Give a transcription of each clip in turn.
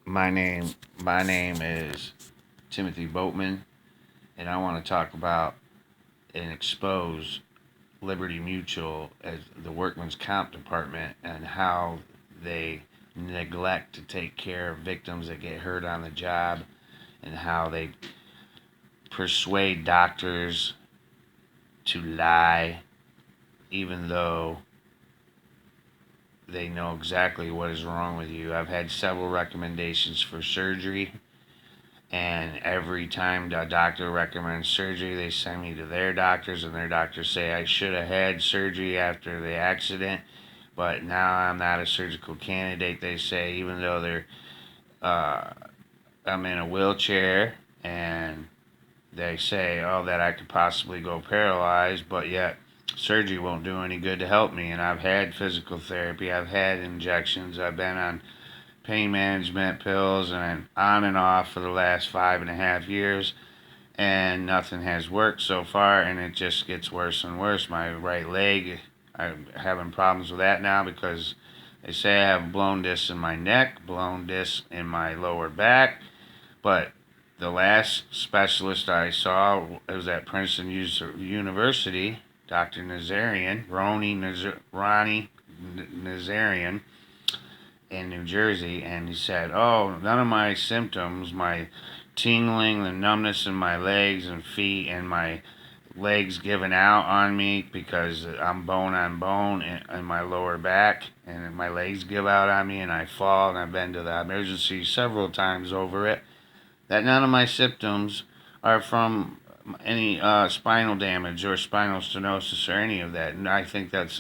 My name my name is Timothy Boatman, and I want to talk about and expose Liberty Mutual as the workman's comp department and how they neglect to take care of victims that get hurt on the job, and how they persuade doctors to lie even though they know exactly what is wrong with you. I've had several recommendations for surgery, and every time the doctor recommends surgery, they send me to their doctors, and their doctors say I should have had surgery after the accident, but now I'm not a surgical candidate. They say, even though uh, I'm in a wheelchair, and they say, oh, that I could possibly go paralyzed, but yet surgery won't do any good to help me. And I've had physical therapy, I've had injections, I've been on pain management pills and on and off for the last 5.5 years, and nothing has worked so far, and it just gets worse and worse. My right leg, I'm having problems with that now because they say I have blown discs in my neck, blown discs in my lower back, but the last specialist I saw was at Princeton University, Dr. Ronnie Nazarian, in New Jersey, and he said, "Oh, none of my symptoms, my tingling, the numbness in my legs and feet, and my legs giving out on me because I'm bone on bone in my lower back, and my legs give out on me, and I fall, and I've been to the emergency several times over it. That none of my symptoms are from any spinal damage or spinal stenosis or any of that, and I think that's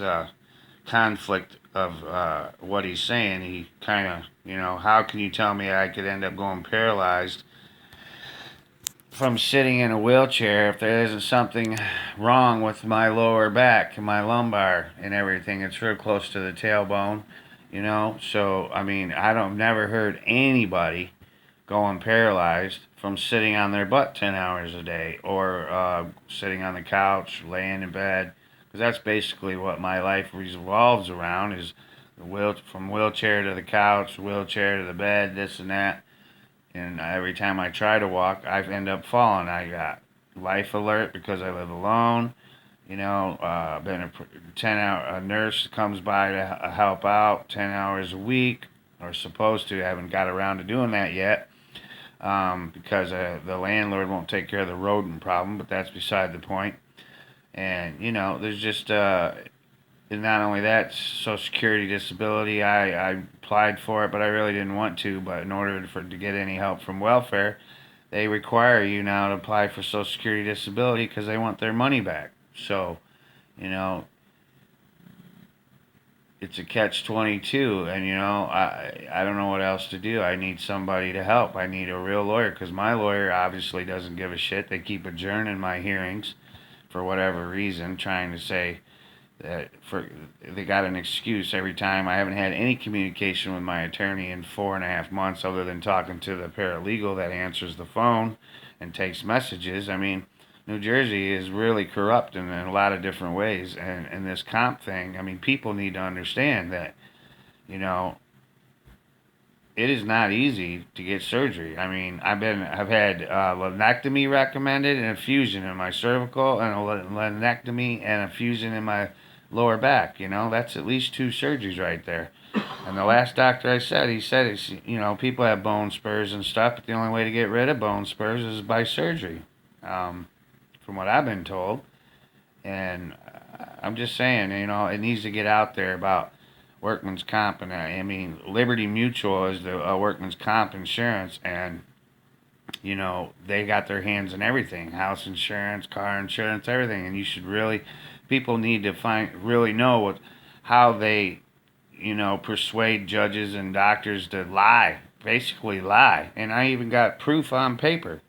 conflict of what he's saying. He kind of, how can you tell me I could end up going paralyzed from sitting in a wheelchair if there isn't something wrong with my lower back and my lumbar and everything? It's real close to the tailbone, So, I mean, never heard anybody going paralyzed from sitting on their butt 10 hours a day, or sitting on the couch, laying in bed, because that's basically what my life revolves around, is from wheelchair to the couch, wheelchair to the bed, this and that. And every time I try to walk, I end up falling. I got life alert because I live alone. Been a 10-hour a nurse comes by to help out 10 hours a week, or supposed to. I haven't got around to doing that yet, because the landlord won't take care of the rodent problem, but that's beside the point. And, there's just, and not only that, Social Security disability, I applied for it, but I really didn't want to. But in order to get any help from welfare, they require you now to apply for Social Security disability because they want their money back. So, you know, it's a catch-22, and I don't know what else to do. I need somebody to help. I need a real lawyer, because my lawyer obviously doesn't give a shit. They keep adjourning my hearings for whatever reason, trying to say that they got an excuse every time. I haven't had any communication with my attorney in 4.5 months, other than talking to the paralegal that answers the phone and takes messages. I mean, New Jersey is really corrupt in a lot of different ways, and this comp thing. I mean, people need to understand that, you know, it is not easy to get surgery. I mean, I've had laminectomy recommended, and a fusion in my cervical, and a laminectomy and a fusion in my lower back. That's at least two surgeries right there. And the last doctor he said it's, people have bone spurs and stuff, but the only way to get rid of bone spurs is by surgery, from what I've been told. And I'm just saying, it needs to get out there about workman's comp. And I mean, Liberty Mutual is the workman's comp insurance, and they got their hands in everything: house insurance, car insurance, everything. And people need to really know how they, persuade judges and doctors to lie, basically lie. And I even got proof on paper.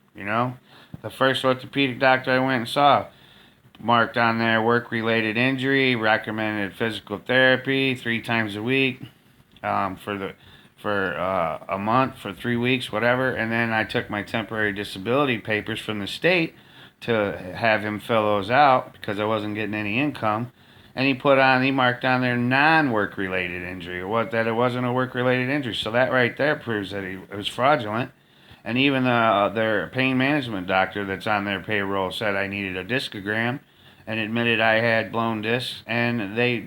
The first orthopedic doctor I went and saw marked on there work-related injury, recommended physical therapy 3 times a week, for a month, for 3 weeks, whatever. And then I took my temporary disability papers from the state to have him fill those out because I wasn't getting any income. And he marked on there non-work related injury, or what, that it wasn't a work related injury. So that right there proves that it was fraudulent. And even their pain management doctor that's on their payroll said I needed a discogram, and admitted I had blown discs, and they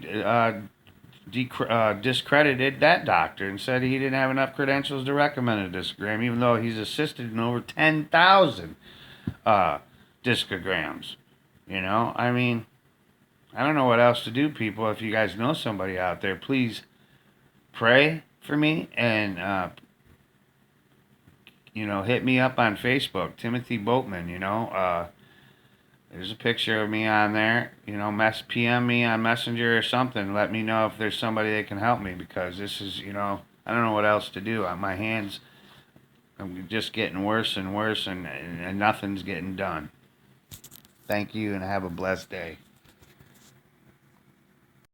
discredited that doctor and said he didn't have enough credentials to recommend a discogram, even though he's assisted in over 10,000 uh, discograms. You know, I mean, I don't know what else to do, people. If you guys know somebody out there, please pray for me, and hit me up on Facebook, Timothy Boatman. There's a picture of me on there. PM me on Messenger or something. Let me know if there's somebody that can help me, because this is, I don't know what else to do. My hands, I'm just getting worse and worse, and nothing's getting done. Thank you, and have a blessed day.